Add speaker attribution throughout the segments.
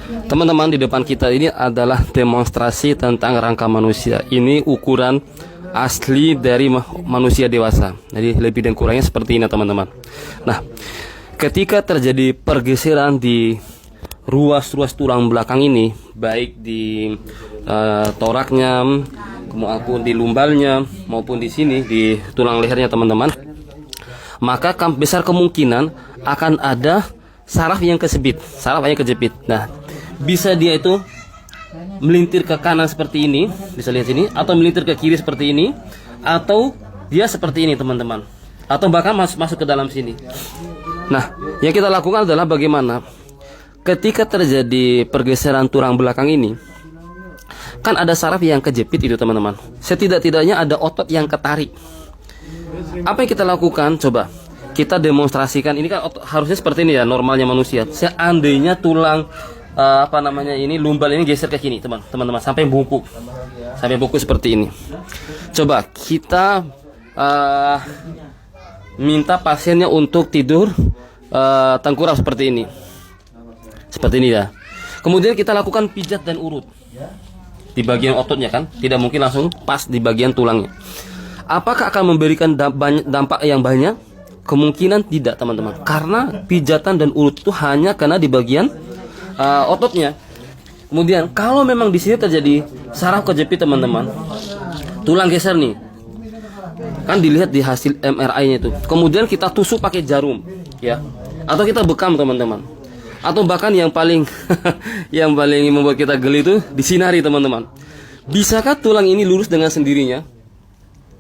Speaker 1: Teman-teman, di depan kita ini adalah demonstrasi tentang rangka manusia. Ini ukuran asli dari manusia dewasa. Jadi lebih dan kurangnya seperti ini teman-teman. Nah, ketika terjadi pergeseran di ruas-ruas tulang belakang ini, baik di toraknya maupun di lumbalnya maupun di sini di tulang lehernya teman-teman, maka besar kemungkinan akan ada saraf yang kejepit, Nah, bisa dia itu melintir ke kanan seperti ini, bisa lihat sini, atau melintir ke kiri seperti ini, atau dia seperti ini teman-teman, atau bahkan masuk ke dalam sini. Nah, yang kita lakukan adalah bagaimana ketika terjadi pergeseran tulang belakang ini, kan ada saraf yang kejepit itu teman-teman. Setidak-tidaknya ada otot yang ketarik. Apa yang kita lakukan? Coba kita demonstrasikan. Ini kan harusnya seperti ini ya, normalnya manusia. Seandainya tulang ini lumbal ini geser ke sini teman-teman, sampai bungkuk seperti ini. Coba kita minta pasiennya untuk tidur tengkurap seperti ini ya. Kemudian kita lakukan pijat dan urut di bagian ototnya, kan tidak mungkin langsung pas di bagian tulangnya. Apakah akan memberikan dampak yang banyak? Kemungkinan tidak teman-teman, karena pijatan dan urut itu hanya karena di bagian ototnya. Kemudian kalau memang di sini terjadi saraf kejepit teman-teman, tulang geser nih, kan dilihat di hasil MRI-nya itu. Kemudian kita tusuk pakai jarum, ya, atau kita bekam teman-teman, atau bahkan yang paling yang paling membuat kita geli itu disinari teman-teman. Bisakah tulang ini lurus dengan sendirinya?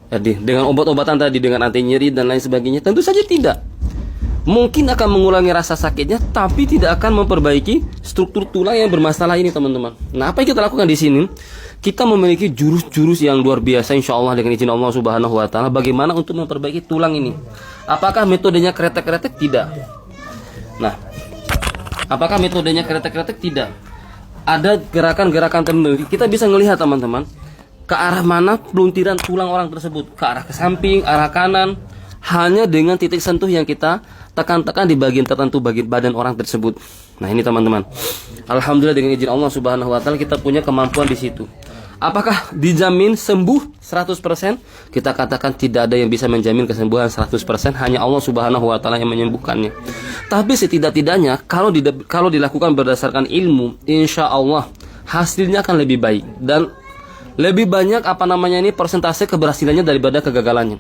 Speaker 1: Jadi dengan obat-obatan tadi, dengan anti nyeri dan lain sebagainya? Tentu saja tidak. Mungkin akan mengurangi rasa sakitnya, tapi tidak akan memperbaiki struktur tulang yang bermasalah ini teman-teman. Nah, apa yang kita lakukan di sini? Kita memiliki jurus-jurus yang luar biasa insya Allah dengan izin Allah Subhanahu Wa Taala. Bagaimana untuk memperbaiki tulang ini? Apakah metodenya kretek-kretek? Tidak. Nah, apakah metodenya kretek-kretek? Tidak. Ada gerakan-gerakan tertentu. Kita bisa melihat teman-teman, ke arah mana peluntiran tulang orang tersebut, ke arah ke samping, arah kanan, hanya dengan titik sentuh yang kita tekan-tekan di bagian tertentu bagian badan orang tersebut. Nah, ini teman-teman, alhamdulillah dengan izin Allah Subhanahu Wa Taala kita punya kemampuan di situ. Apakah dijamin sembuh 100%? Kita katakan tidak ada yang bisa menjamin kesembuhan 100%, hanya Allah Subhanahu Wa Taala yang menyembuhkannya. Tapi setidak-tidaknya kalau dilakukan berdasarkan ilmu, insya Allah hasilnya akan lebih baik dan lebih banyak persentase keberhasilannya daripada kegagalannya.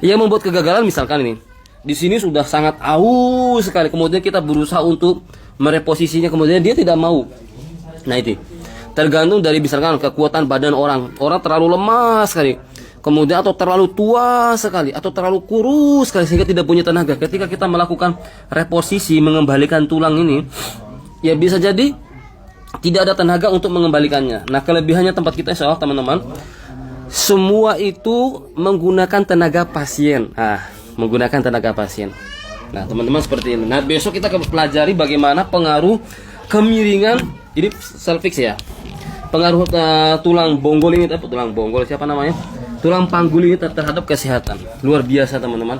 Speaker 1: Yang membuat kegagalan misalkan ini, di sini sudah sangat aus sekali, kemudian kita berusaha untuk mereposisinya, kemudian dia tidak mau. Nah, itu tergantung dari misalkan kekuatan badan orang terlalu lemah sekali, kemudian atau terlalu tua sekali, atau terlalu kurus sekali sehingga tidak punya tenaga. Ketika kita melakukan reposisi, mengembalikan tulang ini, ya bisa jadi tidak ada tenaga untuk mengembalikannya. Nah, kelebihannya tempat kita insya Allah teman-teman, semua itu menggunakan tenaga pasien. Menggunakan tenaga pasien. Nah, teman-teman seperti ini. Nah, besok kita akan pelajari bagaimana pengaruh kemiringan ini cervix ya. Pengaruh tulang bonggol ini, tulang panggul ini terhadap kesehatan. Luar biasa teman-teman.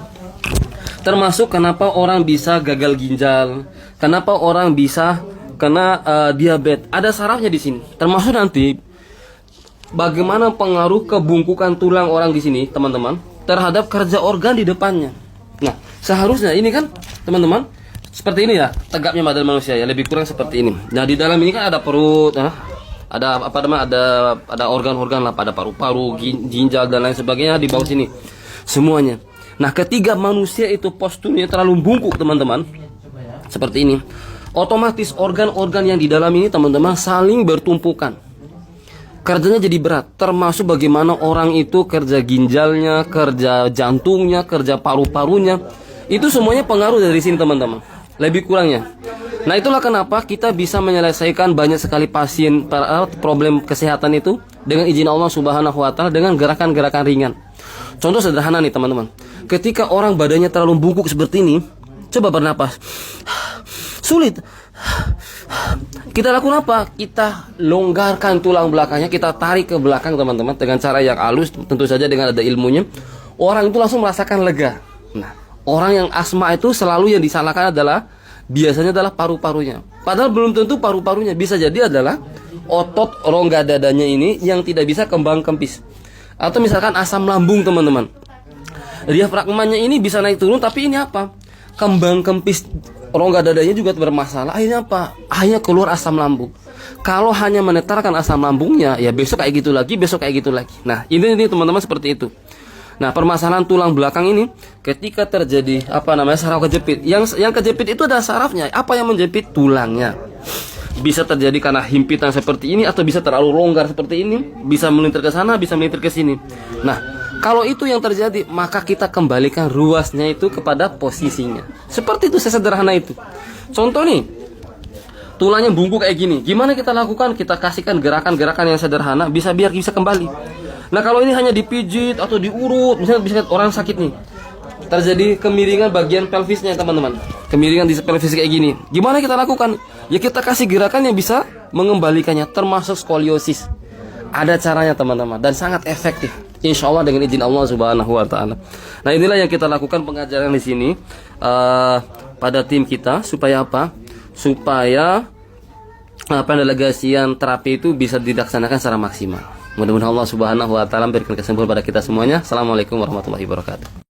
Speaker 1: Termasuk kenapa orang bisa gagal ginjal, kenapa orang bisa kena diabetes. Ada sarafnya di sini. Termasuk nanti bagaimana pengaruh kebungkukan tulang orang di sini, teman-teman, terhadap kerja organ di depannya. Nah, seharusnya ini kan, teman-teman, seperti ini ya, tegaknya badan manusia ya, lebih kurang seperti ini. Nah, di dalam ini kan ada perut, ada organ-organ lah, pada paru-paru, ginjal dan lain sebagainya di bawah sini. Semuanya. Nah, ketika manusia itu posturnya terlalu bungkuk, teman-teman, seperti ini, otomatis organ-organ yang di dalam ini, teman-teman, saling bertumpukan. Kerjanya jadi berat, termasuk bagaimana orang itu kerja ginjalnya, kerja jantungnya, kerja paru-parunya. Itu semuanya pengaruh dari sini teman-teman, lebih kurangnya. Nah, itulah kenapa kita bisa menyelesaikan banyak sekali pasien problem kesehatan itu dengan izin Allah Subhanahu Wa Taala dengan gerakan-gerakan ringan. Contoh sederhana nih teman-teman, ketika orang badannya terlalu bungkuk seperti ini, coba bernapas, sulit. Kita lakukan apa? Kita longgarkan tulang belakangnya, kita tarik ke belakang teman-teman dengan cara yang halus, tentu saja dengan ada ilmunya. Orang itu langsung merasakan lega. Nah, orang yang asma itu selalu yang disalahkan adalah biasanya adalah paru-parunya. Padahal belum tentu paru-parunya, bisa jadi adalah otot rongga dadanya ini yang tidak bisa kembang kempis. Atau misalkan asam lambung, teman-teman. Diafragmanya ini bisa naik turun, tapi ini apa? Kembang kempis rongga dadanya juga bermasalah. Akhirnya apa? Akhirnya keluar asam lambung. Kalau hanya menetarkan asam lambungnya, ya besok kayak gitu lagi, besok kayak gitu lagi. Nah, ini teman-teman seperti itu. Nah, permasalahan tulang belakang ini ketika terjadi saraf kejepit. Yang kejepit itu adalah sarafnya. Apa yang menjepit? Tulangnya. Bisa terjadi karena himpitan seperti ini, atau bisa terlalu longgar seperti ini, bisa melintir ke sana, bisa melintir ke sini. Nah, kalau itu yang terjadi, maka kita kembalikan ruasnya itu kepada posisinya. Seperti itu, sesederhana itu. Contoh nih, tulangnya bungkuk kayak gini. Gimana kita lakukan? Kita kasihkan gerakan-gerakan yang sederhana, biar bisa kembali. Nah, kalau ini hanya dipijit atau diurut, misalnya bisa orang sakit nih, terjadi kemiringan bagian pelvisnya, teman-teman. Kemiringan di pelvis kayak gini. Gimana kita lakukan? Ya kita kasih gerakan yang bisa mengembalikannya, termasuk skoliosis. Ada caranya, teman-teman, dan sangat efektif. Insya Allah dengan izin Allah Subhanahu Wa Taala. Nah, inilah yang kita lakukan pengajaran di sini pada tim kita, supaya apa? Supaya pendelegasian terapi itu bisa dilaksanakan secara maksimal. Mudah-mudahan Allah Subhanahu Wa Taala memberikan kesembuhan pada kita semuanya. Assalamualaikum warahmatullahi wabarakatuh.